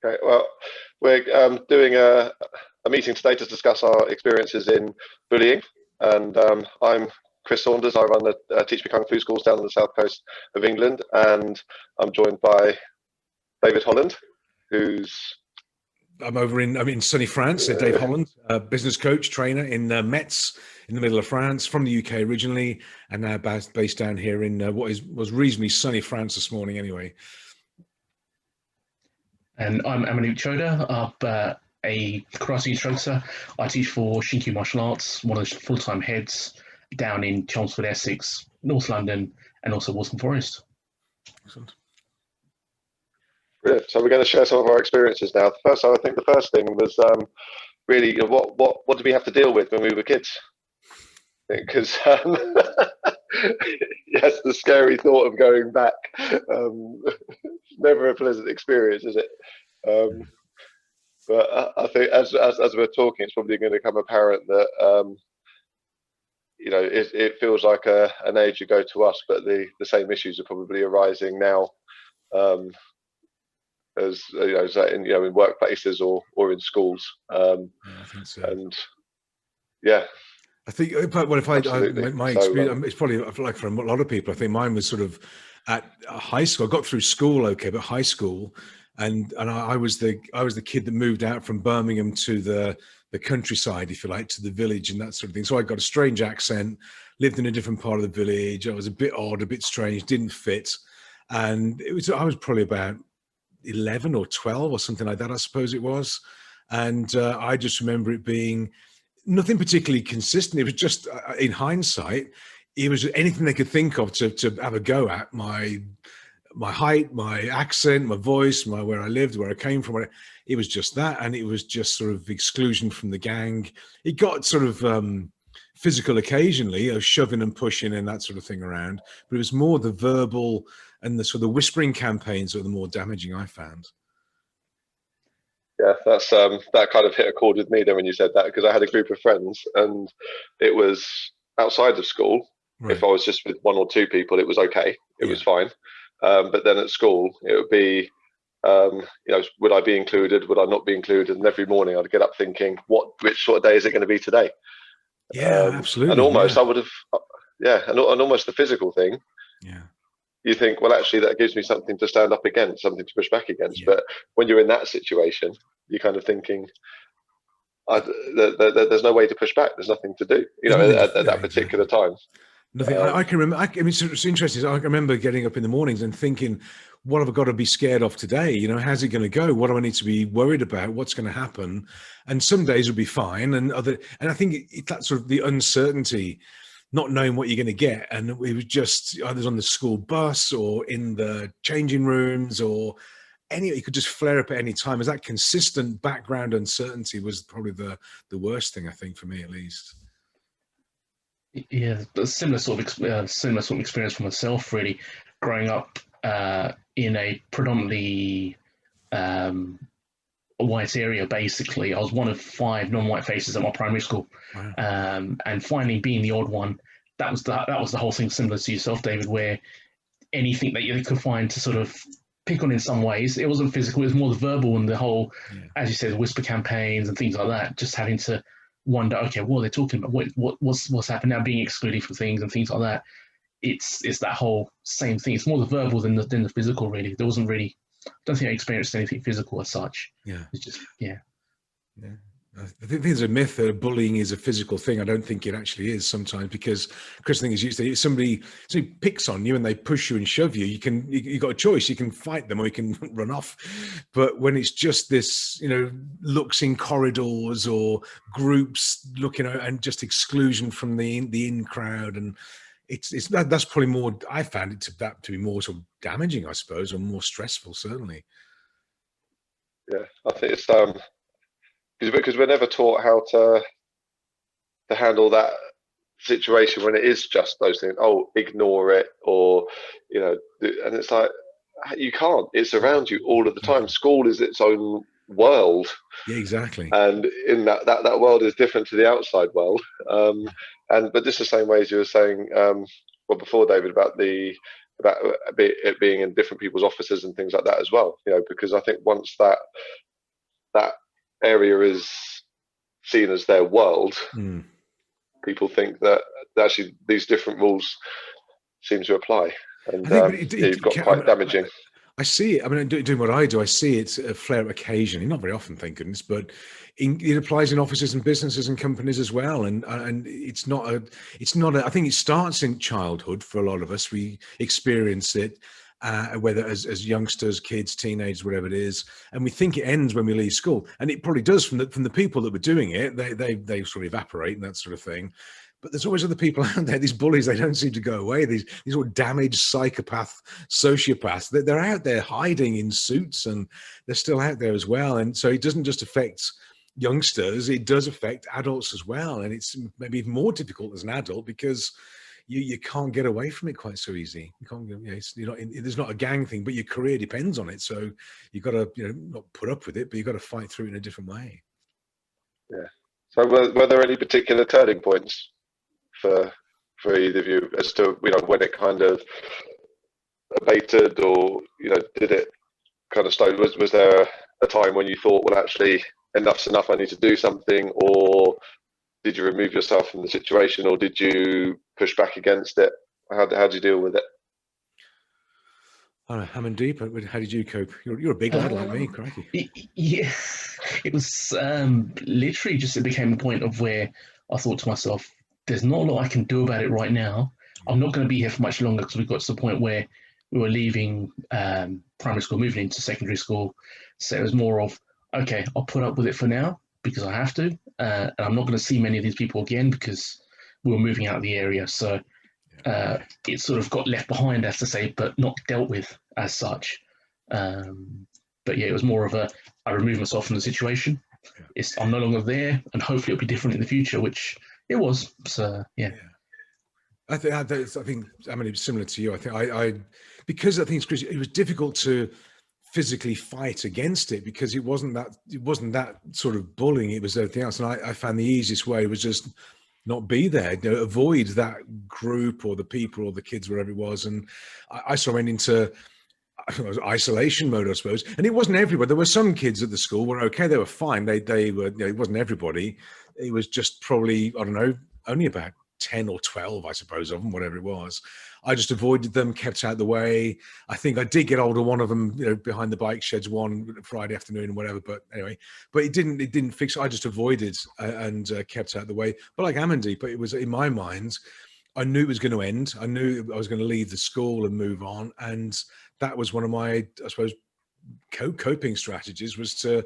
Okay, well, we're doing a meeting today to discuss our experiences in bullying, and I'm Chris Saunders. I run the Teach Me Kung Fu schools down on the south coast of England, and I'm joined by David Holland, who's I'm in sunny France. Dave Holland, business coach, trainer in Metz, in the middle of France, from the UK originally, and now based down here in what was reasonably sunny France this morning anyway. And I'm Amanute Choda, a karate instructor. I teach for Shinkyu Martial Arts, one of the full-time heads down in Chelmsford, Essex, North London, and also Waltham Forest. Excellent. Brilliant. So we're going to share some of our experiences now. I think the first thing was really what did we have to deal with when we were kids? Because yes, the scary thought of going back, never a pleasant experience, is it? But I think as we're talking, it's probably going to become apparent that it feels like an age ago to us, but the same issues are probably arising now, as in workplaces or in schools. Yeah, I think so. And yeah. I think, well, if my experience, it's probably like for a lot of people. I think mine was sort of at high school. I got through school okay, but high school, and I was the kid that moved out from Birmingham to the countryside, if you like, to the village and that sort of thing. So I got a strange accent, lived in a different part of the village. I was a bit odd, a bit strange, didn't fit, and I was probably about 11 or 12 or something like that, I suppose it was, and I just remember it being nothing particularly consistent. It was just, in hindsight, it was anything they could think of to have a go at my height, my accent, my voice, where I lived, where I came from. It was just that, and it was just sort of exclusion from the gang. It got sort of physical occasionally, shoving and pushing and that sort of thing around, but it was more the verbal and the sort of whispering campaigns that were the more damaging, I found. Yeah, that's that kind of hit a chord with me then when you said that, because I had a group of friends and it was outside of school. Right. If I was just with one or two people, it was okay. It was fine. But then at school, it would be, would I be included? Would I not be included? And every morning I'd get up thinking, which sort of day is it going to be today? Yeah, absolutely. And almost I would have, and almost the physical thing. Yeah. You think, well, actually, that gives me something to stand up against, something to push back against. Yeah. But when you're in that situation, you're kind of thinking, there's no way to push back. There's nothing to do, at that particular time. Nothing. I can remember. I mean, it's interesting. I remember getting up in the mornings and thinking, what have I got to be scared of today? How's it going to go? What do I need to be worried about? What's going to happen? And some days will be fine, and I think that sort of the uncertainty, not knowing what you're going to get. And it was just either on the school bus or in the changing rooms or anyway, you could just flare up at any time. As that consistent background uncertainty was probably the worst thing, I think, for me at least. Yeah, a similar sort of experience for myself, really, growing up in a predominantly white area. Basically, I was one of 5 non-white faces at my primary school. Wow. And finally being the odd one, that was the whole thing, similar to yourself, David, where anything that you could find to sort of pick on in some ways, it wasn't physical, it was more the verbal and the whole, as you said, whisper campaigns and things like that, just having to wonder, okay, what are they talking about? What's happened now, being excluded from things and things like that. It's that whole same thing. It's more the verbal than the physical, really. There wasn't really, I don't think I experienced anything physical as such. Yeah. It's just, yeah. I think there's a myth that bullying is a physical thing. I don't think it actually is sometimes, because Chris, I think as you say, if somebody picks on you and they push you and shove you, you got a choice. You can fight them or you can run off. But when it's just this, looks in corridors or groups looking at, and just exclusion from the in crowd, and that's probably more. I found it to be more sort of damaging, I suppose, or more stressful, certainly. Yeah, I think it's because we're never taught how to handle that situation when it is just those things. Oh, ignore it, or and it's like, you can't. It's around you all of the time. School is its own world. Yeah, exactly. And in that world is different to the outside world. But just the same way as you were saying, before, David, about the about it being in different people's offices and things like that as well. Because I think once that area is seen as their world, people think that actually these different rules seem to apply, and you've got quite damaging. I see it. I mean, doing what I do, I see it flare up occasionally, not very often, thank goodness, but it applies in offices and businesses and companies as well. And it's not a, I think it starts in childhood for a lot of us. We experience it, whether as youngsters, kids, teenagers, whatever it is, and we think it ends when we leave school. And it probably does from the people that were doing it. They sort of evaporate and that sort of thing. But there's always other people out there, these bullies, they don't seem to go away. These sort of damaged psychopath, sociopaths, they're out there hiding in suits, and they're still out there as well. And so it doesn't just affect youngsters, it does affect adults as well. And it's maybe even more difficult as an adult because you can't get away from it quite so easy. You can't, there's not a gang thing, but your career depends on it. So you've got to, not put up with it, but you've got to fight through it in a different way. Yeah. So were there any particular turning points for either of you as to when it kind of abated, or did it kind of slow? Was there a time when you thought, well, actually enough's enough, I need to do something, or did you remove yourself from the situation, or did you push back against it? How did you deal with it? I don't know, Hammond Deep, how did you cope? You're a big lad like me, crikey. It was literally just, it became a point of where I thought to myself, there's not a lot I can do about it right now. I'm not going to be here for much longer, because we got to the point where we were leaving primary school, moving into secondary school. So it was more of, okay, I'll put up with it for now because I have to. And I'm not going to see many of these people again because we were moving out of the area. So it sort of got left behind, as to say, but not dealt with as such. But yeah, it was more of I removed myself from the situation. I'm no longer there, and hopefully it'll be different in the future, which it was. So yeah. I think I mean, it's similar to you. I think because I think it was difficult to physically fight against it, because it wasn't that sort of bullying, it was everything else. And I found the easiest way was just not be there, avoid that group or the people or the kids, wherever it was. And I sort of went into isolation mode, I suppose. And it wasn't everybody. There were some kids at the school were okay, they were fine. They were, it wasn't everybody. It was just probably, I don't know, only about 10 or 12, I suppose, of them, whatever it was. I just avoided them, kept out of the way. I think I did get hold of one of them, behind the bike sheds one Friday afternoon and whatever. But anyway, but it didn't fix. I just avoided and kept out of the way. But like Amandeep, but it was in my mind, I knew it was going to end. I knew I was going to leave the school and move on. And that was one of my, I suppose, coping strategies, was to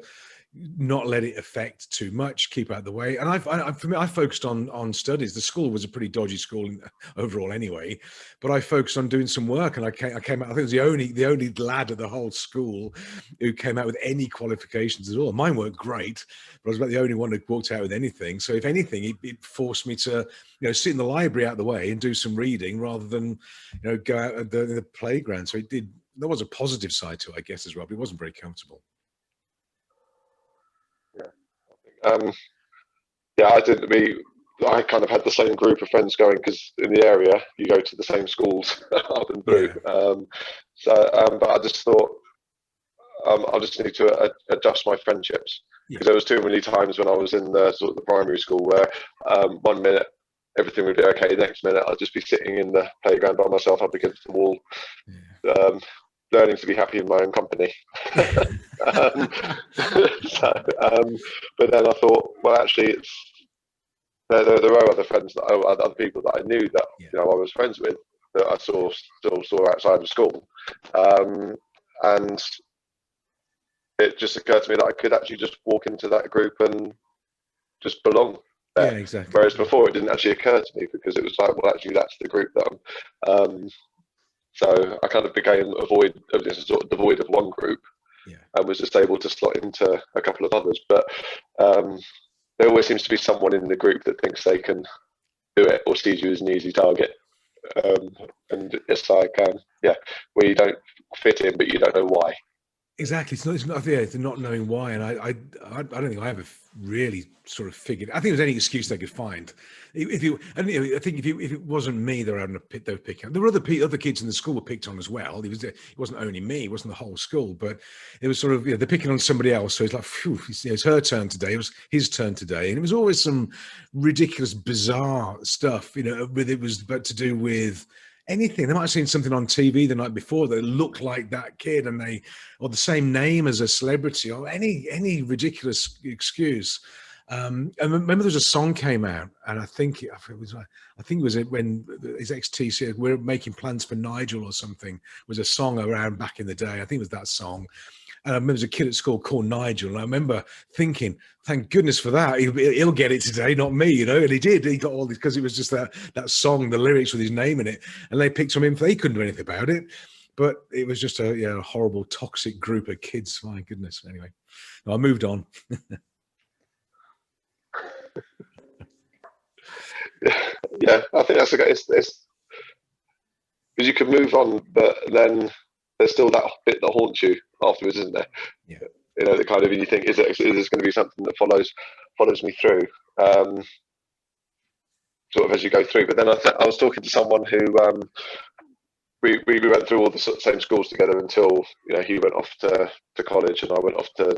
not let it affect too much, keep out of the way. And for me, I focused on studies. The school was a pretty dodgy school overall anyway, but I focused on doing some work. And I came out, I think it was the only lad at the whole school who came out with any qualifications at all. Mine weren't great, but I was about the only one who walked out with anything. So if anything, it forced me to, sit in the library out of the way and do some reading rather than, go out at the playground. So there was a positive side to it, I guess, as well, but it wasn't very comfortable. I kind of had the same group of friends going, because in the area you go to the same schools up and through. But I just thought I just need to adjust my friendships, because there was too many times when I was in the sort of the primary school where 1 minute everything would be okay, the next minute I'd just be sitting in the playground by myself up against the wall. Learning to be happy in my own company. But then I thought, well, actually, there are other friends, other people that I knew that I was friends with, that I still saw outside of school, and it just occurred to me that I could actually just walk into that group and just belong there. Yeah, exactly. Whereas before, it didn't actually occur to me, because it was like, well, actually, that's the group that I'm. So I kind of became devoid of one group, and was just able to slot into a couple of others. But there always seems to be someone in the group that thinks they can do it, or sees you as an easy target. And it's like, where you don't fit in, but you don't know why. Exactly. It's not, yeah, it's not knowing why. And I don't think I ever really sort of figured. I think it was any excuse they could find. If you, and you know, I think if it wasn't me, they were having a pit, they were picking. There were other kids in the school were picked on as well. It wasn't only me. It wasn't the whole school, but it was sort of, you know, they're picking on somebody else. So it's like, phew, it's her turn today. It was his turn today, and it was always some ridiculous, bizarre stuff. You know, it was but to do with anything. They might have seen something on TV the night before that looked like that kid, and or the same name as a celebrity, or any ridiculous excuse. And remember, there was a song came out, and I think it was when his ex-T said, "We're making plans for Nigel" or something. It was a song around back in the day. I think it was that song. And I remember there was a kid at school called Nigel, and I remember thinking, thank goodness for that. He'll get it today, not me, you know. And he did. He got all this because it was just that song, the lyrics with his name in it, and they picked on him. They couldn't do anything about it, but it was just a horrible, toxic group of kids. My goodness. Anyway, I moved on. Yeah, I think that's okay. It's because you can move on, but then there's still that bit that haunts you afterwards, isn't there? Yeah. You know, the kind of, you think, is this going to be something that follows me through, sort of as you go through. But then I was talking to someone who we went through all the same schools together until, you know, he went off to college and I went off to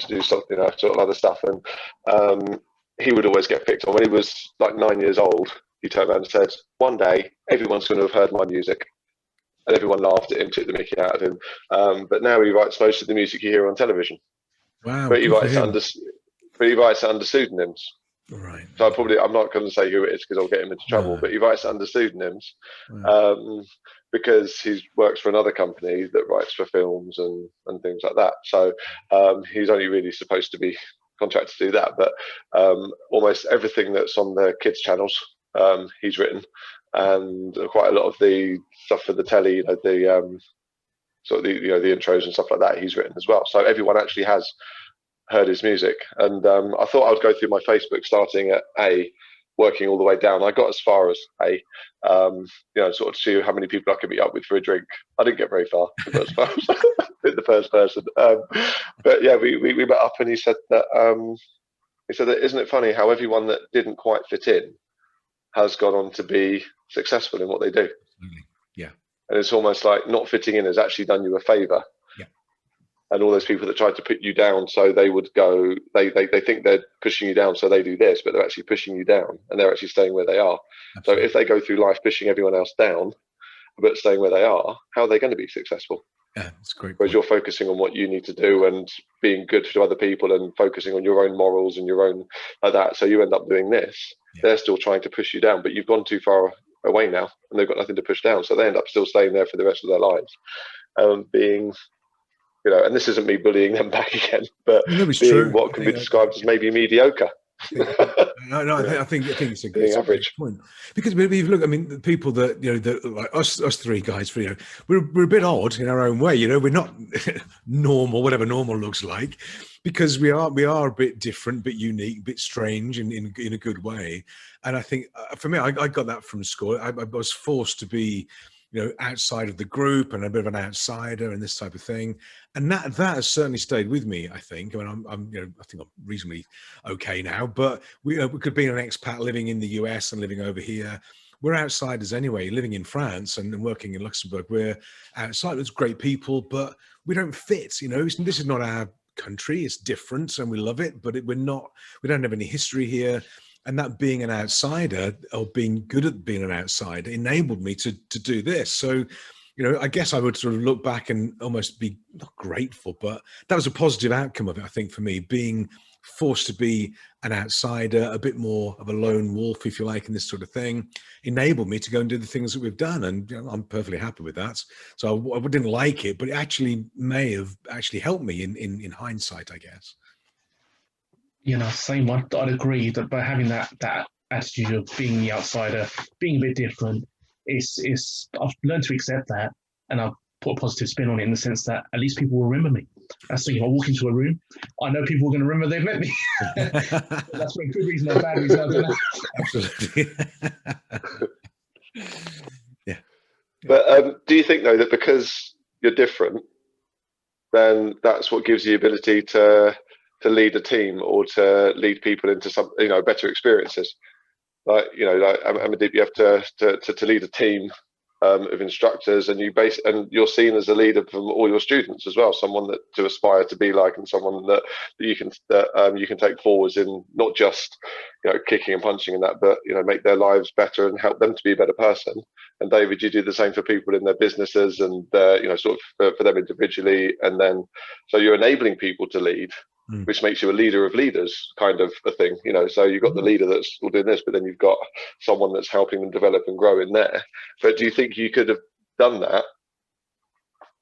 do something, you know, sort of other stuff. And he would always get picked on. When he was like 9 years old, he turned around and said, "One day, everyone's going to have heard my music." And everyone laughed at him, took the mickey out of him. But now he writes most of the music you hear on television. Wow, but he writes it under pseudonyms. Right. So I'm not going to say who it is because I'll get him into trouble. No. But he writes it under pseudonyms, Wow. because he works for another company that writes for films and things like that. So he's only really supposed to be contracted to do that. But almost everything that's on the kids' channels, he's written. And quite a lot of the stuff for the telly, you know, the sort of the intros and stuff like that, he's written as well. So everyone actually has heard his music. And I thought I would go through my Facebook starting at A, working all the way down. I got as far as A, you know, sort of see how many people I could meet up with for a drink. I didn't get very far. I got as far as the first person. But yeah, we met up, and he said that isn't it funny how everyone that didn't quite fit in has gone on to be successful in what they do. Absolutely. Yeah. And it's almost like not fitting in has actually done you a favor. Yeah. And all those people that tried to put you down, so they would go, they think they're pushing you down, so they do this, but they're actually pushing you down, and they're actually staying where they are. Absolutely. So if they go through life pushing everyone else down, but staying where they are, how are they going to be successful? Yeah, that's great. Whereas you're focusing on what you need to do and being good to other people and focusing on your own morals and your own like that. So you end up doing this. Yeah. They're still trying to push you down, but you've gone too far away now, and they've got nothing to push down. So they end up still staying there for the rest of their lives, being, you know, and this isn't me bullying them back again, but being true. What can be described as maybe mediocre. I think it's a good average point, because if you look, I mean, the people that, you know, that like us three guys, you know, we're a bit odd in our own way. You know, we're not normal, whatever normal looks like, because we are a bit different, bit unique, bit strange in a good way. And I think for me, I got that from school. I was forced to be, you know, outside of the group and a bit of an outsider and this type of thing. And that has certainly stayed with me, I think. I mean, I'm you know, I think I'm reasonably okay now, but we could be an expat living in the US and living over here. We're outsiders anyway, living in France and working in Luxembourg. We're outsiders, great people, but we don't fit, you know. This is not our country. It's different and we love it, but we don't have any history here. And that being an outsider, or being good at being an outsider, enabled me to do this. So, you know, I guess I would sort of look back and almost be not grateful, but that was a positive outcome of it, I think, for me, being forced to be an outsider, a bit more of a lone wolf, if you like, and this sort of thing, enabled me to go and do the things that we've done. And you know, I'm perfectly happy with that. So I didn't like it, but it actually may have actually helped me in hindsight, I guess. You know, same. I'd agree that by having that attitude of being the outsider, being a bit different, I've learned to accept that, and I've put a positive spin on it in the sense that at least people will remember me. That's the thing. If I walk into a room, I know people are going to remember they've met me. That's for a good reason or bad reason, I don't know. Absolutely. Yeah. But do you think, though, that because you're different, then that's what gives you the ability to lead a team or to lead people into some, better experiences. Like, like Amandeep, you have to lead a team of instructors, and you're seen as a leader from all your students as well, someone that to aspire to be like, and someone that you can take forwards in, not just kicking and punching and that, but make their lives better and help them to be a better person. And David, you do the same for people in their businesses and sort of for them individually, and then so you're enabling people to lead, which makes you a leader of leaders, kind of a thing, So you've got the leader that's all doing this, but then you've got someone that's helping them develop and grow in there. But do you think you could have done that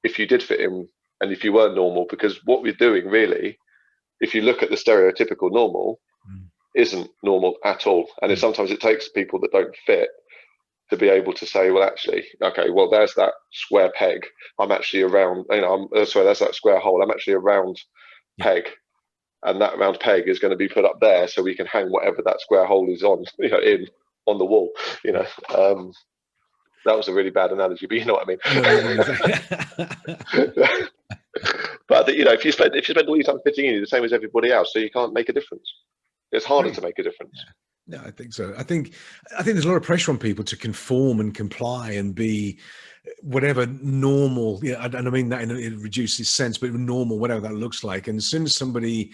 if you did fit in and if you were normal? Because what we're doing really, if you look at the stereotypical normal, isn't normal at all. And sometimes it takes people that don't fit to be able to say, well, actually, okay, well, there's that square peg. I'm actually around, there's that square hole. I'm actually a round peg. And that round peg is going to be put up there so we can hang whatever that square hole is on, on the wall, that was a really bad analogy, but you know what I mean. But if you spend all your time fitting in, you're the same as everybody else, so you can't make a difference. It's harder to make a difference. Yeah. No, I think so. I think there's a lot of pressure on people to conform and comply and be whatever normal, and I mean that in a reduced sense, but normal, whatever that looks like. And as soon as somebody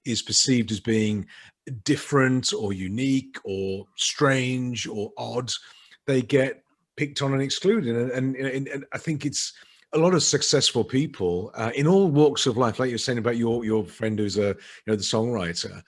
is perceived as being different or unique or strange or odd, they get picked on and excluded. And I think it's a lot of successful people in all walks of life, like you're saying about your friend who's the songwriter.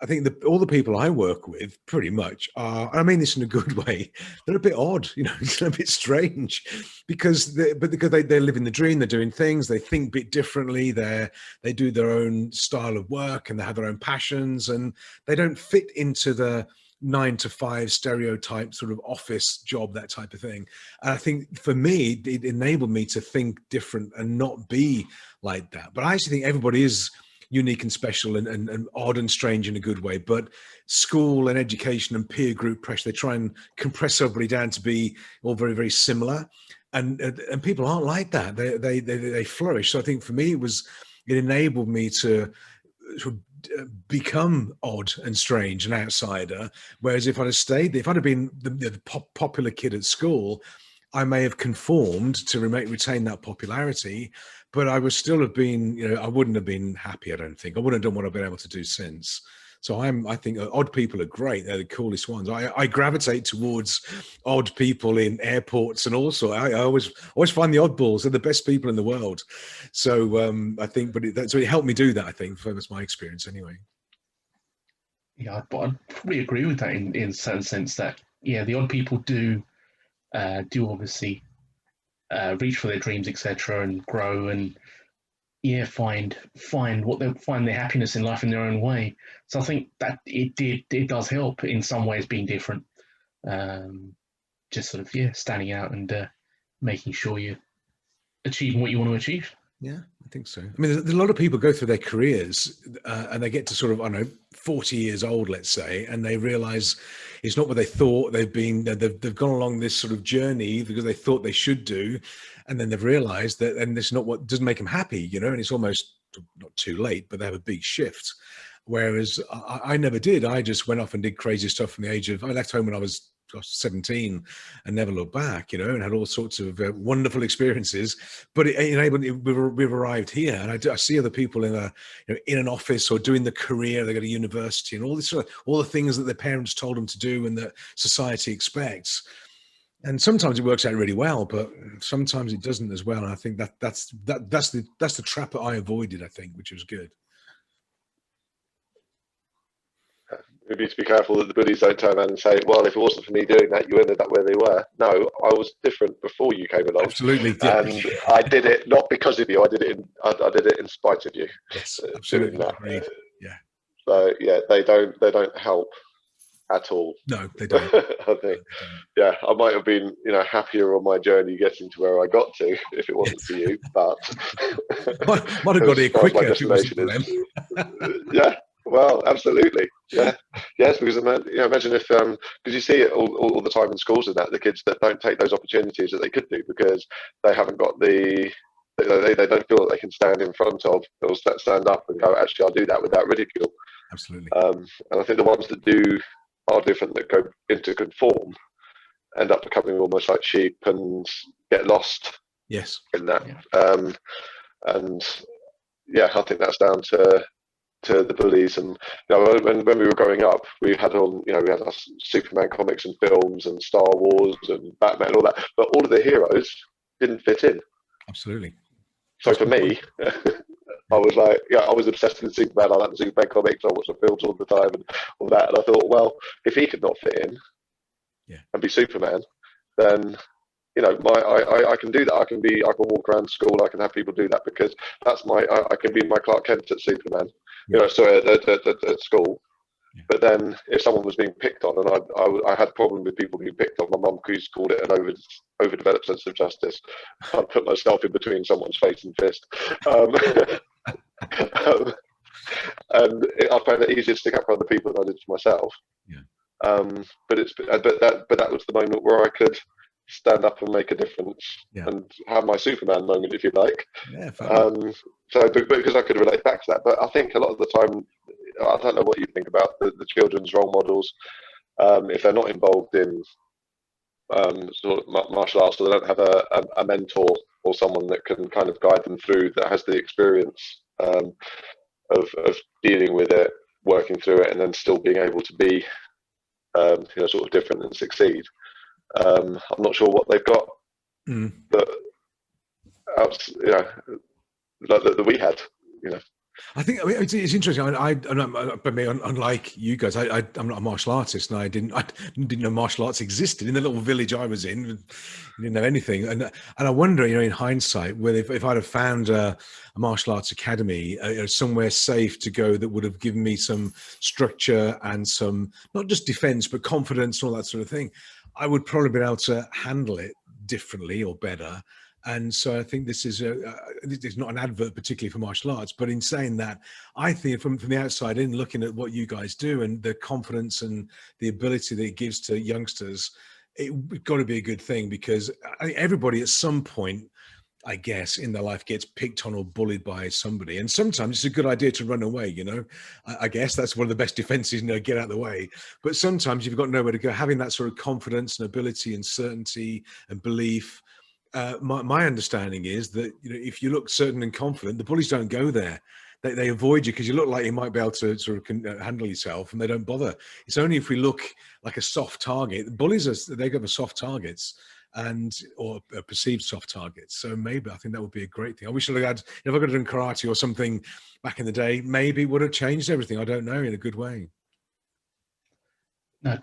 I think all the people I work with pretty much are, and I mean this in a good way, they're a bit odd, it's a bit strange because they live in the dream, they're doing things, they think a bit differently, they do their own style of work and they have their own passions, and they don't fit into the 9-to-5 stereotype sort of office job, that type of thing. And I think for me, it enabled me to think different and not be like that. But I actually think everybody is unique and special and odd and strange in a good way, but school and education and peer group pressure, they try and compress everybody down to be all very, very similar, and people aren't like that. They flourish. So I think for me it enabled me to become odd and strange, an outsider, whereas if I'd have been the popular kid at school, I may have conformed to retain that popularity, but I would still have been, I wouldn't have been happy. I don't think I wouldn't have done what I've been able to do since. So I think odd people are great. They're the coolest ones. I gravitate towards odd people in airports and also I always find the oddballs. They're the best people in the world. So I think, so it helped me do that. I think that's my experience anyway. Yeah, but I'd probably agree with that in some sense that the odd people do obviously reach for their dreams, etc., and grow and find their happiness in life in their own way. So I think that it does help in some ways being different, just sort of standing out and making sure you're achieving what you want to achieve. Yeah, I think so. I mean, there's a lot of people go through their careers and they get to sort of, 40 years old, let's say, and they realize it's not what they thought. They've gone along this sort of journey because they thought they should do. And then they've realized that, and it's not what doesn't make them happy, and it's almost not too late, but they have a big shift. Whereas I never did. I just went off and did crazy stuff from the age of, I left home when I was 17 and never looked back, and had all sorts of wonderful experiences. But we've arrived here, and I see other people in an office or doing the career. They go to university and all the things that their parents told them to do and that society expects. And sometimes it works out really well, but sometimes it doesn't as well. And I think that's the trap that I avoided, I think, which was good. We need to be careful that the bullies don't turn around and say, well, if it wasn't for me doing that, you ended up where they were. No, I was different before you came along. Absolutely. And I did it not because of you. I did it in spite of you. Yes, absolutely. Agreed. Yeah. So they don't help at all. No, they don't. I think, I might have been, happier on my journey getting to where I got to if it wasn't for you, but might have got here quicker if it wasn't for them. Yeah. Well, absolutely. Yeah. Yes, because imagine if because you see it all the time in schools and that the kids that don't take those opportunities that they could do because they haven't got the they don't feel that they can stand in front of or stand up and go, actually, I'll do that without ridicule. Absolutely. And I think the ones that do are different, that go into conform, end up becoming almost like sheep and get lost. Yes. In that. Yeah. And yeah, I think that's down to the bullies. And when we were growing up, we had we had our Superman comics and films and Star Wars and Batman and all that, but all of the heroes didn't fit in. Absolutely. So for me, I was like, I was obsessed with Superman. I like the Superman comics. I watched the films all the time and all that. And I thought, well, if he could not fit in and be Superman, then I can do that. I can walk around school. I can have people do that, because that's I can be my Clark Kent at Superman. Sorry, at school. Yeah. But then if someone was being picked on, and I had a problem with people being picked on, my mum called it an overdeveloped sense of justice. I'd put myself in between someone's face and fist. And I found it easier to stick up for other people than I did for myself. Yeah. But that was the moment where I could stand up and make a difference, and have my Superman moment, if you like. Yeah. So because I could relate back to that. But I think a lot of the time, I don't know what you think about the children's role models, if they're not involved in sort of martial arts, or they don't have a mentor or someone that can kind of guide them through, that has the experience of dealing with it, working through it, and then still being able to be sort of different and succeed. I'm not sure what they've got, but that we had. I think it's interesting. Unlike you guys, I'm not a martial artist, and I didn't know martial arts existed in the little village I was in. I didn't know anything, and I wonder, in hindsight, whether if I'd have found a martial arts academy, somewhere safe to go, that would have given me some structure and some, not just defense, but confidence and all that sort of thing, I would probably be able to handle it differently or better. And so I think this is it's not an advert particularly for martial arts, but in saying that, I think from the outside in, looking at what you guys do and the confidence and the ability that it gives to youngsters, it's got to be a good thing, because everybody at some point, I guess, in their life gets picked on or bullied by somebody. And sometimes it's a good idea to run away, I guess that's one of the best defenses, get out of the way. But sometimes you've got nowhere to go. Having that sort of confidence and ability and certainty and belief, my understanding is that if you look certain and confident, the bullies don't go there. They avoid you because you look like you might be able to sort of handle yourself, and they don't bother. It's only if we look like a soft target. The bullies they go for soft targets or perceived soft targets. So maybe I think that would be a great thing. I wish I had, if I could have done karate or something back in the day, maybe it would have changed everything. I don't know, in a good way. No.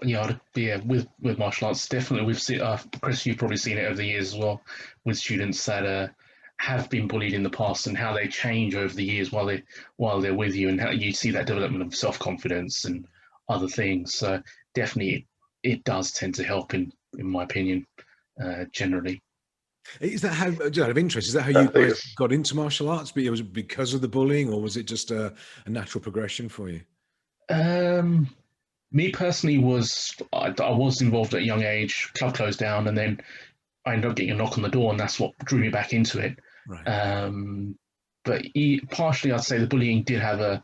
With martial arts, definitely we've seen. Chris, you've probably seen it over the years as well, with students that have been bullied in the past, and how they change over the years while they're with you, and how you see that development of self-confidence and other things. So definitely, it does tend to help, in my opinion, generally. Is that how, out of interest, is that how you guys got into martial arts? But it was because of the bullying, or was it just a natural progression for you? Me personally, I was involved at a young age. Club closed down, and then I ended up getting a knock on the door, and that's what drew me back into it. Right. But partially, I'd say the bullying did have a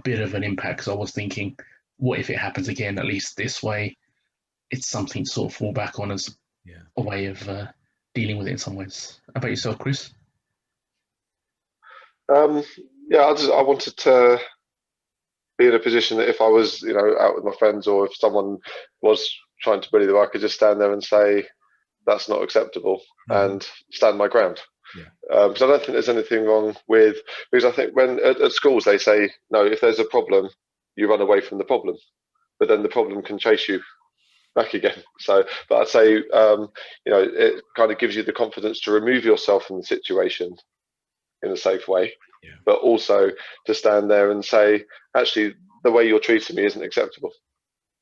bit of an impact, because I was thinking, what if it happens again? At least this way, it's something to sort of fall back on as a way of dealing with it in some ways. How about yourself, Chris? I wanted to be in a position that if I was, out with my friends, or if someone was trying to bully them, I could just stand there and say, that's not acceptable, and stand my ground. So I don't think there's anything wrong with, because I think when at schools they say, no, if there's a problem, you run away from the problem, but then the problem can chase you back again. So, but I'd say, it kind of gives you the confidence to remove yourself from the situation in a safe way, but also to stand there and say, actually, the way you're treating me isn't acceptable.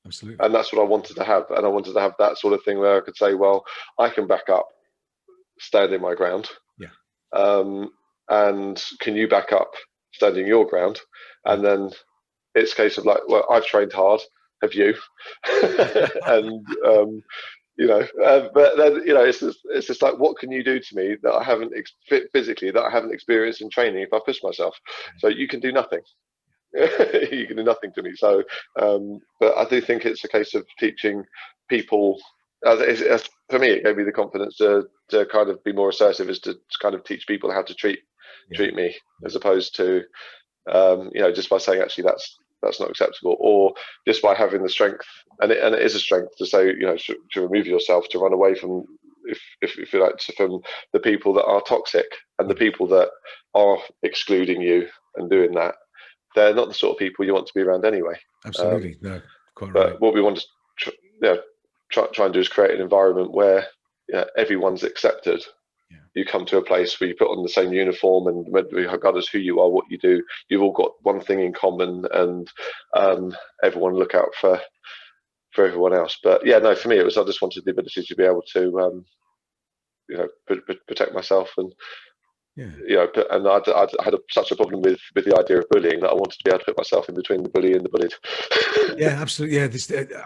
Absolutely. And that's what I wanted to have. And I wanted to have that sort of thing where I could say, well, I can back up, standing my ground. And can you back up, standing your ground? And then it's a case of like, well, I've trained hard. Have you? And But then, it's just like, what can you do to me that I haven't physically, that I haven't experienced in training if I push myself? So you can do nothing. You can do nothing to me. So, but I do think it's a case of teaching people. For me, it gave me the confidence to kind of be more assertive, is to kind of teach people how to treat me, as opposed to just by saying, actually, that's not acceptable, or just by having the strength, and it is a strength to say, to remove yourself, to run away from, if you like, from the people that are toxic and the people that are excluding you and doing that. They're not the sort of people you want to be around anyway. Absolutely, no, quite but right. What we want to try and do is create an environment where everyone's accepted. You come to a place where you put on the same uniform, and regardless who you are, what you do, you've all got one thing in common, and everyone look out for everyone else. But for me, it was, I just wanted the ability to be able to protect myself, and and I had such a problem with the idea of bullying that I wanted to be able to put myself in between the bully and the bullied. Yeah, absolutely. Yeah,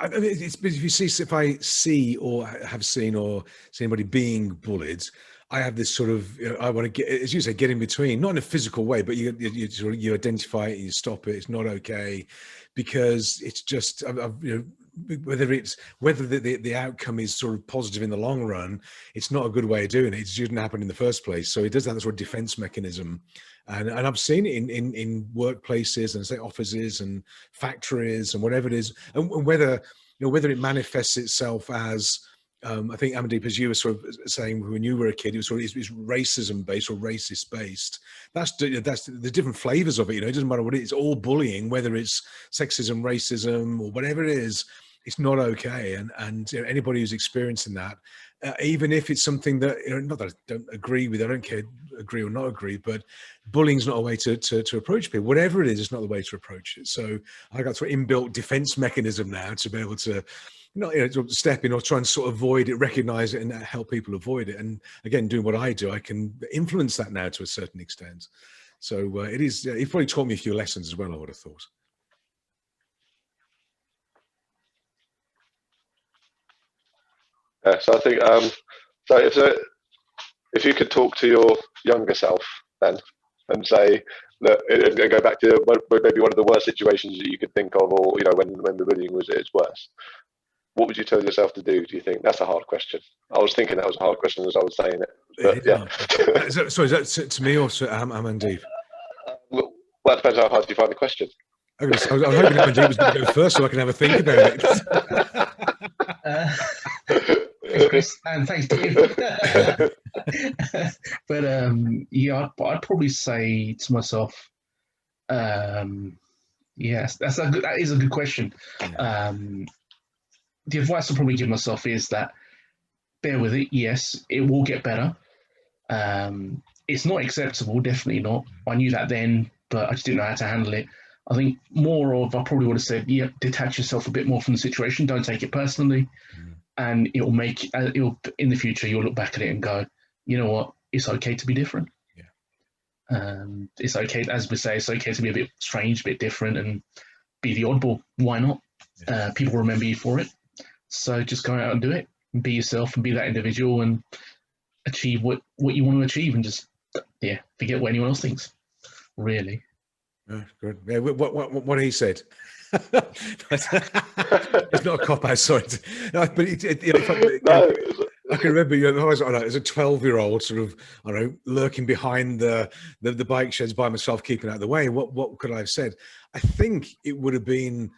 I mean, if I see or have seen or see anybody being bullied, I have this sort of, I want to get, as you say, get in between, not in a physical way, but you identify it, you stop it. It's not okay, because it's just, whether the outcome is sort of positive in the long run, it's not a good way of doing it. It shouldn't happen in the first place. So it does have that sort of defense mechanism. And I've seen it in workplaces and say offices and factories and whatever it is, and whether it manifests itself as, I think, Amandeep, as you were sort of saying when you were a kid, it was sort of it's racism based or racist based. That's the different flavors of it. It doesn't matter what it is. All bullying, whether it's sexism, racism, or whatever it is, it's not okay. And anybody who's experiencing that, even if it's something that, not that I don't agree with, I don't care, agree or not agree, but bullying's not a way to approach people. Whatever it is, it's not the way to approach it. So I got sort of inbuilt defense mechanism now to be able to step in or try and sort of avoid it, recognize it, and help people avoid it. And again, doing what I do, I can influence that now to a certain extent. So it is, it probably taught me a few lessons as well, I would have thought. Yeah, so I think, if you could talk to your younger self then and say, look, and go back to maybe one of the worst situations that you could think of, or when the bullying was at its worst, what would you tell yourself to do? Do you think? That's a hard question. I was thinking that was a hard question as I was saying it. But, yeah. So is that to me or to Amandeep? Well, it depends how hard you find the question. I was hoping Amandeep was going to go first so I can have a think about it. Thanks, Chris, and thanks, Dave. But I'd probably say to myself, yes, that is a good question. Yeah. The advice I'll probably give myself is that bear with it. Yes, it will get better. It's not acceptable, definitely not. I knew that then, but I just didn't know how to handle it. I think I probably would have said, detach yourself a bit more from the situation. Don't take it personally. And it'll in the future, you'll look back at it and go, you know what? It's okay to be different. Yeah. It's okay, as we say, it's okay to be a bit strange, a bit different, and be the oddball. Why not? Yeah. People remember you for it. So just go out and do it, and be yourself, and be that individual, and achieve what you want to achieve, and just forget what anyone else thinks. Really. Good. Yeah, what he said. It's not a cop out, sorry. No, but I can remember I was as a 12-year-old, sort of, lurking behind the bike sheds by myself, keeping out of the way. What could I have said? I think it would have been,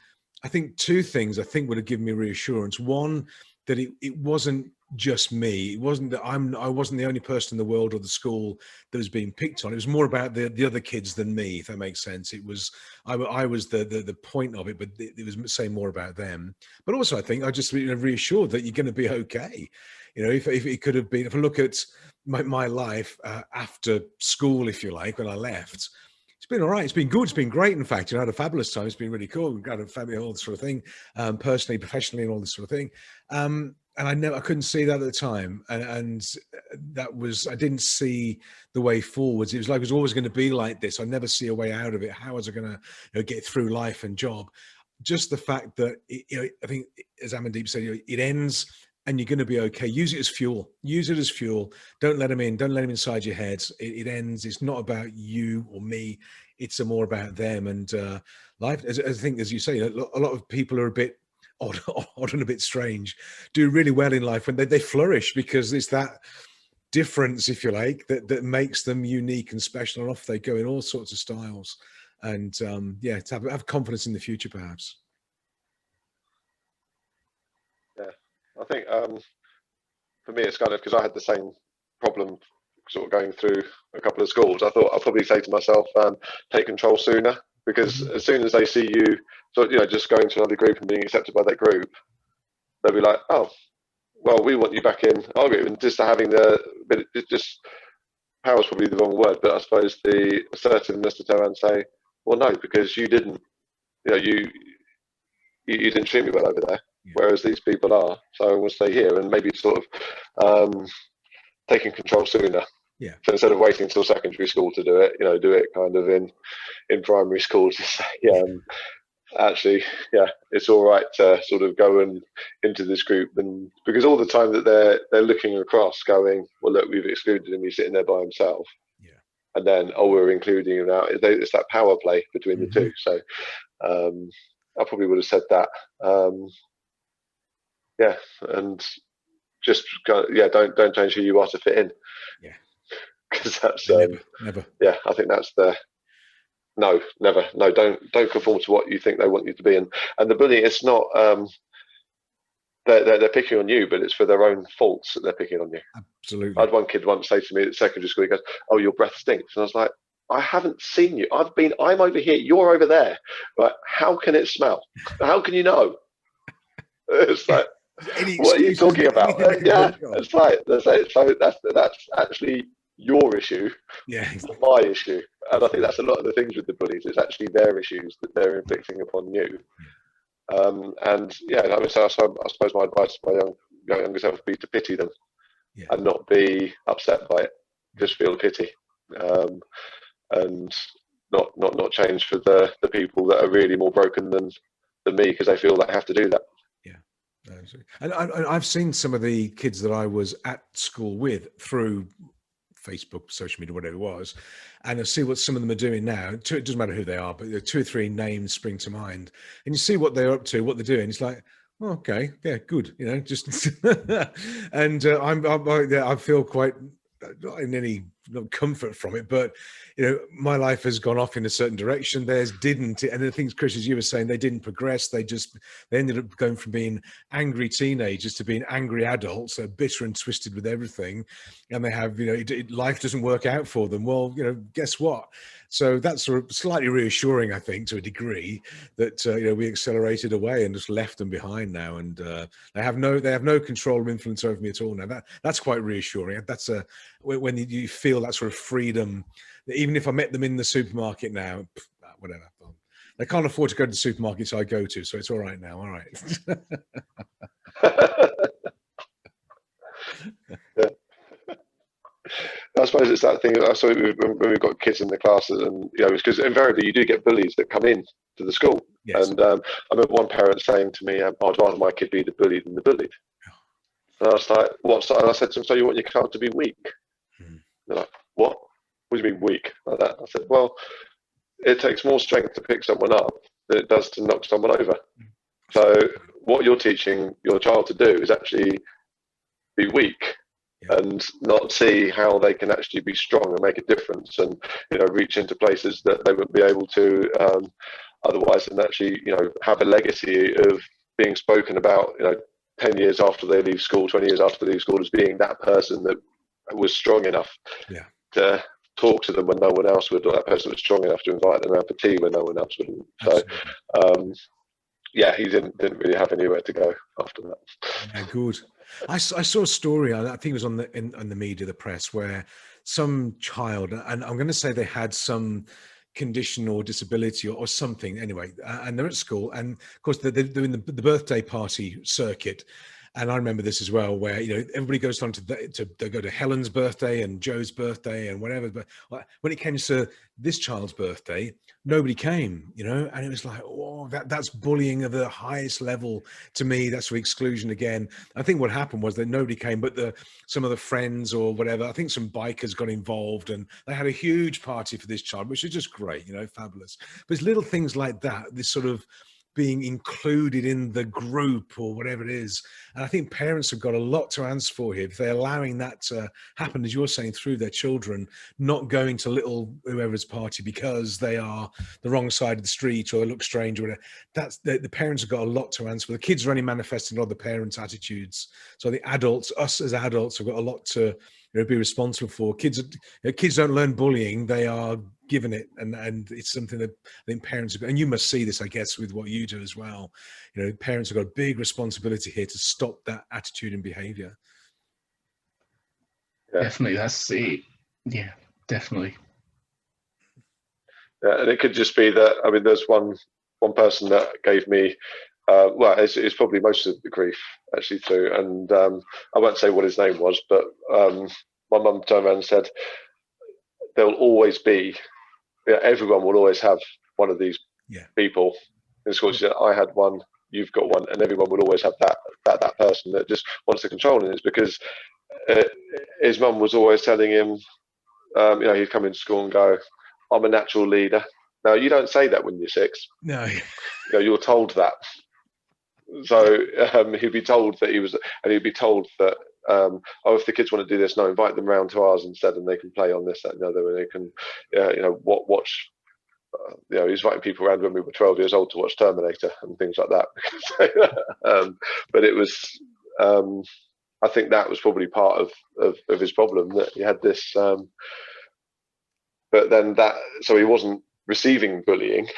two things would have given me reassurance. One, that it wasn't just me. It wasn't that I wasn't the only person in the world or the school that was being picked on. It was more about the other kids than me, if that makes sense. It was I was the point of it, but it was saying more about them. But also, I think I just reassured that you're going to be okay. If it could have been, if I look at my life after school, if you like, when I left, it's been all right. It's been good. It's been great. In fact, I had a fabulous time. It's been really cool. We've got a family, all this sort of thing, personally, professionally, and all this sort of thing. And I couldn't see that at the time. And that was, I didn't see the way forwards. It was like, it was always going to be like this. I never see a way out of it. How was I going to get through life and job? Just the fact that, I think, as Amandeep said, it ends and you're going to be okay. Use it as fuel. Use it as fuel. Don't let them in. Don't let them inside your heads. It ends. It's not about you or me. It's more about them. And life, I think, as you say, a lot of people are a bit odd and a bit strange, do really well in life when they flourish, because it's that difference, if you like, that makes them unique and special, and off they go in all sorts of styles. And yeah, to have confidence in the future, perhaps. Yeah, I think for me it's kind of, because I had the same problem sort of going through a couple of schools. I thought I'd probably say to myself, take control sooner, because as soon as they see you sort of, you know, just going to another group and being accepted by that group, they'll be like, oh, well, we want you back in our group. And just having but it just, power is probably the wrong word, but I suppose the assertiveness to turn around and say, well, no, because you didn't, you know, you didn't treat me well over there, whereas these people are. So I will stay here, and maybe sort of taking control sooner. Yeah. So instead of waiting until secondary school to do it, you know, do it kind of in primary school to say, actually, yeah, it's all right to sort of go into this group, and because all the time that they're looking across, going, well, look, we've excluded him, he's sitting there by himself. Yeah. And then, oh, we're including him now. It's that power play between the two. So I probably would have said that. Yeah, and just don't change who you are to fit in. Yeah, because that's never. Yeah, I think that's no, never. No, don't conform to what you think they want you to be. And the bullying, it's not they're picking on you, but it's for their own faults that they're picking on you. Absolutely. I had one kid once say to me at secondary school, he goes, "Oh, your breath stinks," and I was like, I haven't seen you. I'm over here. You're over there. Like, how can it smell? How can you know? It's like, what are you talking about? Yeah, it's like, so that's actually your issue, not my issue. And I think that's a lot of the things with the bullies. It's actually their issues that they're inflicting upon you. And yeah, I mean, so I suppose my advice to my younger self would be to pity them, and not be upset by it. Just feel pity, and not change for the people that are really more broken than me, because they feel they have to do that. And I've seen some of the kids that I was at school with through Facebook, social media, whatever it was, and I see what some of them are doing now. It doesn't matter who they are, but there are 2 or 3 names spring to mind, and you see what they're up to, what they're doing. It's like, oh, okay, yeah, good, you know, just and I feel quite not in any comfort from it, but you know, my life has gone off in a certain direction. Theirs didn't, and the things, Chris, as you were saying, they didn't progress. They ended up going from being angry teenagers to being angry adults, bitter and twisted with everything, and they have, you know, life doesn't work out for them. Well, you know, guess what? So that's sort of slightly reassuring, I think, to a degree, that you know, we accelerated away and just left them behind now, and they have no control or influence over me at all now. That's quite reassuring. That's when you feel that sort of freedom. Even if I met them in the supermarket now, whatever, they can't afford to go to the supermarket, so I go to, so it's all right now. All right. Yeah. I suppose it's that thing. I saw when we've got kids in the classes, and you know, because invariably you do get bullies that come in to the school. Yes. And I remember one parent saying to me, "I'd rather my kid be the bully than the bullied." And I was like, "What?" And I said to them, "So you want your child to be weak?" They're like, "What? What do you mean weak?" Like that. I said, "Well, it takes more strength to pick someone up than it does to knock someone over. So what you're teaching your child to do is actually be weak." And not see how they can actually be strong and make a difference, and you know, reach into places that they wouldn't be able to otherwise, and actually, you know, have a legacy of being spoken about, you know, 10 years after they leave school, 20 years after they leave school, as being that person that was strong enough to talk to them when no one else would, or that person was strong enough to invite them out for tea when no one else wouldn't. So yeah, he didn't really have anywhere to go after that. Yeah, good. I saw a story, I think it was on the media, the press, where some child, and I'm going to say they had some condition or disability or something anyway, and they're at school, and of course they're doing the birthday party circuit. And I remember this as well, where, you know, everybody goes on to go to Helen's birthday and Joe's birthday and whatever. But when it came to this child's birthday, nobody came, you know, and it was like, oh, oh, that's bullying of the highest level to me. That's exclusion again. I think what happened was that nobody came, but some of the friends or whatever. I think some bikers got involved, and they had a huge party for this child, which is just great, fabulous. But it's little things like that. This sort of being included in the group or whatever it is. And I think parents have got a lot to answer for here if they're allowing that to happen, as you're saying, through their children, not going to little whoever's party because they are the wrong side of the street or they look strange or whatever. That's the parents have got a lot to answer for. The kids are only manifesting other parents' attitudes. So the adults, us as adults, have got a lot to be responsible for. Kids don't learn bullying; they are given it, and it's something that I think parents have, and you must see this, I guess, with what you do as well. Parents have got a big responsibility here to stop that attitude and behavior. Yeah. Definitely, that's it. Yeah, definitely. Yeah, and it could just be that, I mean, there's one person that gave me, well, it's probably most of the grief actually too, and I won't say what his name was, but my mum turned around and said, there'll always be, everyone will always have one of these people in school. She said, I had one, you've got one, and everyone will always have that person that just wants to control it. It's because his mum was always telling him, he'd come into school and go, I'm a natural leader. Now, you don't say that when you're 6. No. You're told that. So he'd be told that he'd be told that, if the kids want to do this, no, invite them round to ours instead, and they can play on this, that, and the other, and they can, watch. He was inviting people around when we were 12 years old to watch Terminator and things like that. But it was, I think that was probably part of his problem, that he had this. But then so he wasn't receiving bullying.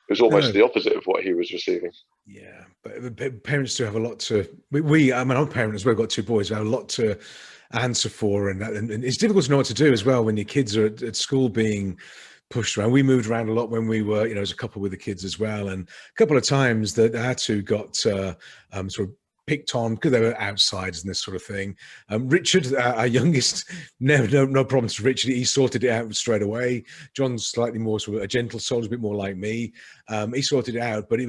It was almost the opposite of what he was receiving. Yeah, but parents do have a lot to. I'm a parent as well. I've got 2 boys. We have a lot to answer for, and it's difficult to know what to do as well when your kids are at school being pushed around. We moved around a lot when we were, as a couple with the kids as well, and a couple of times that our 2 got sort of picked on because they were outsiders and this sort of thing. Richard, our youngest, no problems with Richard. He sorted it out straight away. John's slightly more sort of a gentle soul, a bit more like me. He sorted it out, but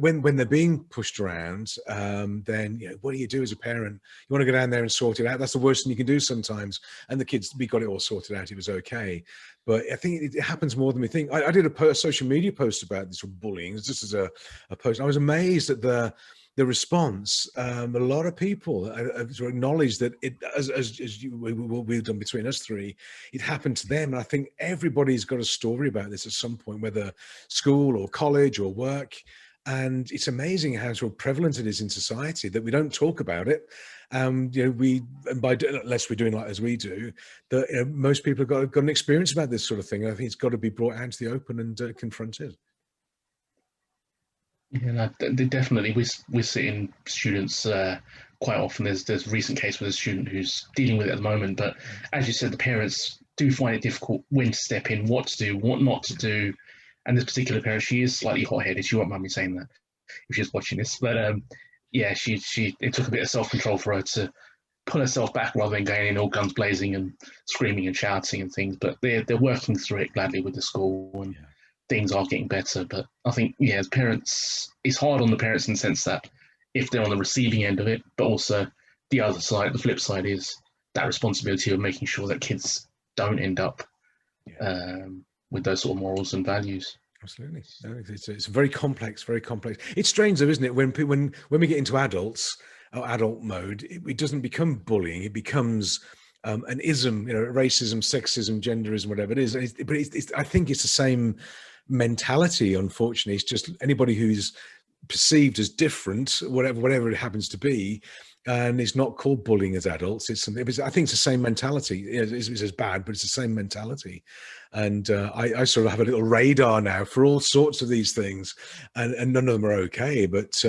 when they're being pushed around, then what do you do as a parent? You want to go down there and sort it out. That's the worst thing you can do sometimes. And the kids, we got it all sorted out. It was okay. But I think it happens more than we think. I did a social media post about this bullying, just as a post. I was amazed at the response. A lot of people have acknowledged that we've done between us 3, it happened to them. And I think everybody's got a story about this at some point, whether school or college or work. And it's amazing how sort of prevalent it is in society that we don't talk about it. Unless we're doing like as we do, that most people have got an experience about this sort of thing. And I think it's got to be brought out to the open and confronted. Yeah, definitely. We're seeing students quite often. There's a recent case with a student who's dealing with it at the moment. But as you said, the parents do find it difficult when to step in, what to do, what not to do. And this particular parent, she is slightly hot-headed. She won't mind me saying that if she's watching this. But it took a bit of self-control for her to pull herself back rather than going in all guns blazing and screaming and shouting and things. But they're working through it gladly with the school, and things are getting better. But I think, as parents, it's hard on the parents in the sense that if they're on the receiving end of it, but also the other side, the flip side is that responsibility of making sure that kids don't end up with those sort of morals and values. Absolutely. It's very complex. It's strange though, isn't it? When we get into adult mode, it doesn't become bullying. It becomes an ism, racism, sexism, genderism, whatever it is. I think it's the same mentality. Unfortunately, it's just anybody who's perceived as different, whatever it happens to be, and it's not called bullying as adults. It's something. I think it's the same mentality. It's as bad, but it's the same mentality. And I sort of have a little radar now for all sorts of these things, and none of them are okay. But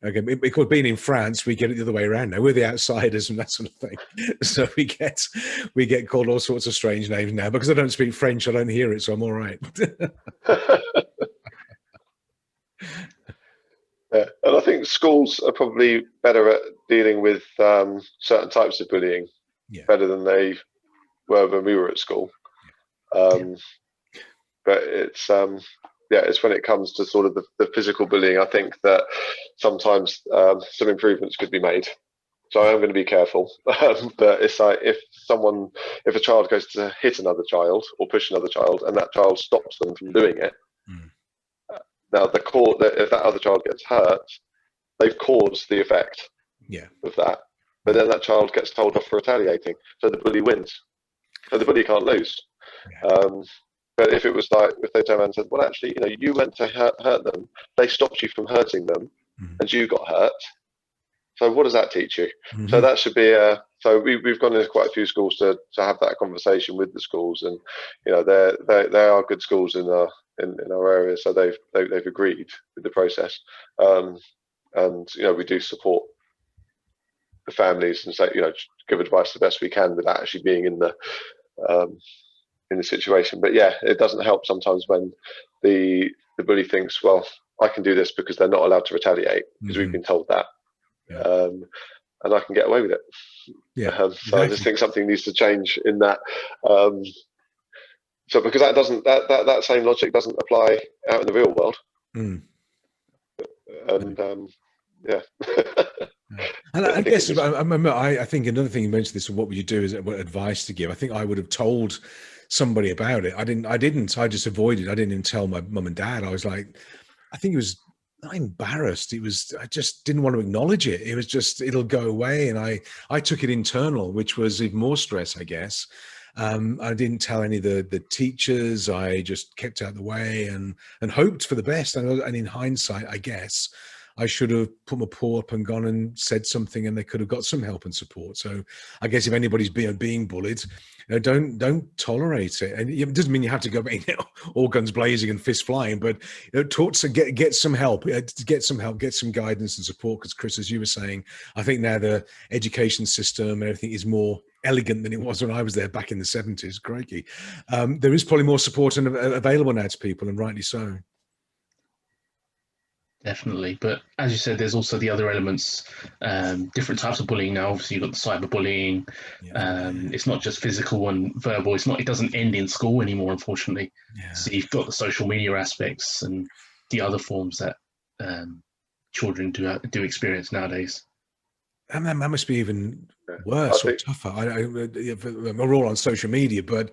again, because being in France, we get it the other way around now. We're the outsiders and that sort of thing. So we get called all sorts of strange names now. Because I don't speak French, I don't hear it, so I'm all right. Yeah, and I think schools are probably better at dealing with certain types of bullying, better than they were when we were at school. But it's yeah, it's when it comes to sort of the physical bullying, I think that sometimes some improvements could be made. So I'm going to be careful. But it's like if a child goes to hit another child or push another child, and that child stops them from doing it, now if that other child gets hurt, they've caused the effect of that. But then that child gets told off for retaliating, so the bully wins. So the bully can't lose. But if it was like, if they turned around and said, well, actually, you went to hurt them, they stopped you from hurting them, and you got hurt. So what does that teach you? So that should be so we've gone into quite a few schools to have that conversation with the schools, and they are good schools in our area, so they've agreed with the process, and we do support the families and say give advice the best we can without actually being in the situation. But yeah, it doesn't help sometimes when the bully thinks, well, I can do this because they're not allowed to retaliate because we've been told that, and I can get away with it. So I just think something needs to change in that. So because that same logic doesn't apply out in the real world. And yeah. And I guess I think another thing you mentioned this, what would you do, is what advice to give. I think I would have told somebody about it. I just avoided. I didn't even tell my mum and dad. I was like, I think it was not embarrassed. I just didn't want to acknowledge it. It was just, it'll go away. And I took it internal, which was even more stress, I guess. I didn't tell any of the teachers. I just kept out of the way and hoped for the best. And in hindsight, I guess I should have put my paw up and gone and said something, and they could have got some help and support. So I guess if anybody's being bullied, don't tolerate it. And it doesn't mean you have to go all guns blazing and fists flying, but talk to get some help, get some guidance and support. Because Chris, as you were saying, I think now the education system and everything is more elegant than it was when I was there back in the 70s. Crikey. There is probably more support available now to people, and rightly so. Definitely. But as you said, there's also the other elements, different types of bullying now. Obviously, you've got the cyberbullying. It's not just physical and verbal. It doesn't end in school anymore, unfortunately. So you've got the social media aspects and the other forms that children do experience nowadays. And that must be even worse or tougher. We're all on social media, but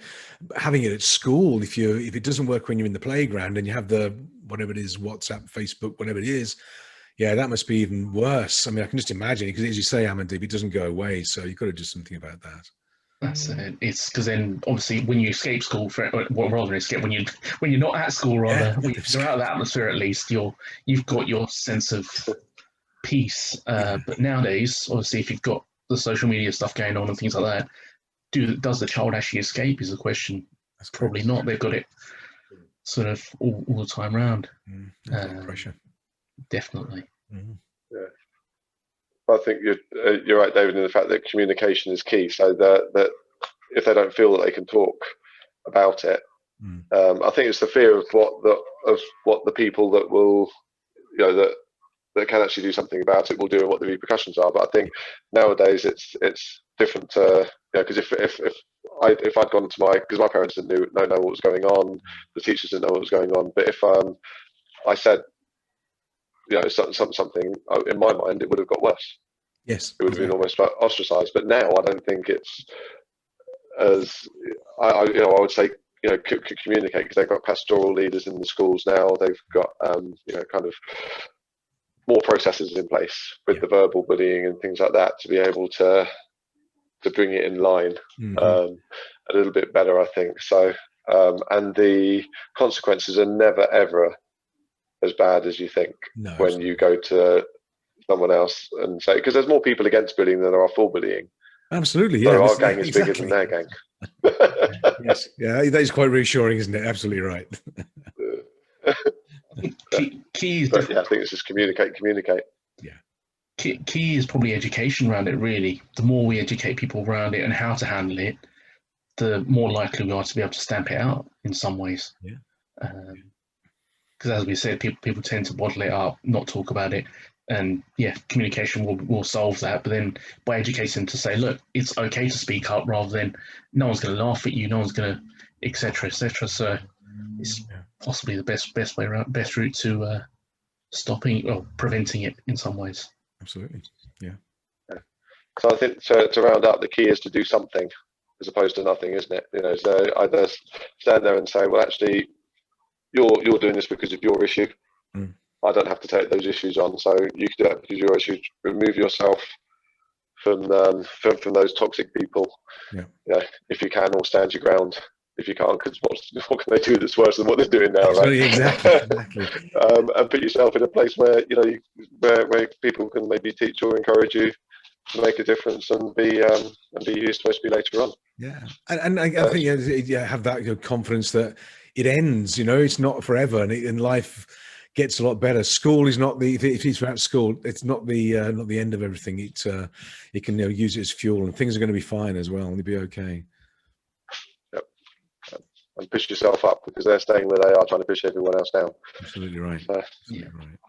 having it at school, if it doesn't work when you're in the playground and you have the whatever it is, WhatsApp, Facebook, whatever it is, that must be even worse. I mean, I can just imagine, because as you say, Amandeep, it doesn't go away, so you've got to do something about that. That's it. It's because then obviously when you escape school, when you're not at school, rather, when you're out of the atmosphere, at least you've got your sense of peace. But nowadays, obviously, if you've got the social media stuff going on and things like that, does the child actually escape is the question. That's probably not. They've got it sort of all the time around. Pressure. Definitely. I think you're right, David, in the fact that communication is key. So that if they don't feel that they can talk about it, I think it's the fear of what the people that will, that can actually do something about it will do, and what the repercussions are. But I think nowadays it's different because if I'd gone to because my parents didn't know what was going on, the teachers didn't know what was going on. But if I said something, in my mind it would have got worse. Yes, it would have been almost like ostracized. But now I don't think it's as I would say communicate, because they've got pastoral leaders in the schools now. They've got kind of more processes in place with the verbal bullying and things like that to be able to bring it in line a little bit better, I think. So and the consequences are never ever as bad as you think when you go to someone else and say, because there's more people against bullying than there are for bullying. Absolutely, so our gang is bigger than their gang. Yes, that is quite reassuring, isn't it? Absolutely right. Key is I think it's just communicate. Key is probably education around it, really. The more we educate people around it and how to handle it, the more likely we are to be able to stamp it out in some ways. Because as we said, people tend to bottle it up, not talk about it, and communication will solve that. But then by educating them to say, look, it's okay to speak up, rather than no one's going to laugh at you, no one's going to, etc. So is possibly the best way around, best route to stopping or preventing it in some ways. Absolutely, yeah. So I think to round up, the key is to do something as opposed to nothing, isn't it? So either stand there and say, well, actually, you're doing this because of your issue. I don't have to take those issues on, so you can do that because your issue. Remove yourself from those toxic people. If you can, or stand your ground if you can't, because what can they do that's worse than what they're doing now, right? Exactly. And put yourself in a place where where people can maybe teach or encourage you to make a difference and be who you're supposed to be later on. Yeah, and I think have that confidence that it ends. It's not forever, and life gets a lot better. School is not if it's about school, it's not the end of everything. It can use it as fuel, and things are going to be fine as well, and you'll be okay. Yep. And push yourself up, because they're staying where they are, trying to push everyone else down. Absolutely right. So, Absolutely right.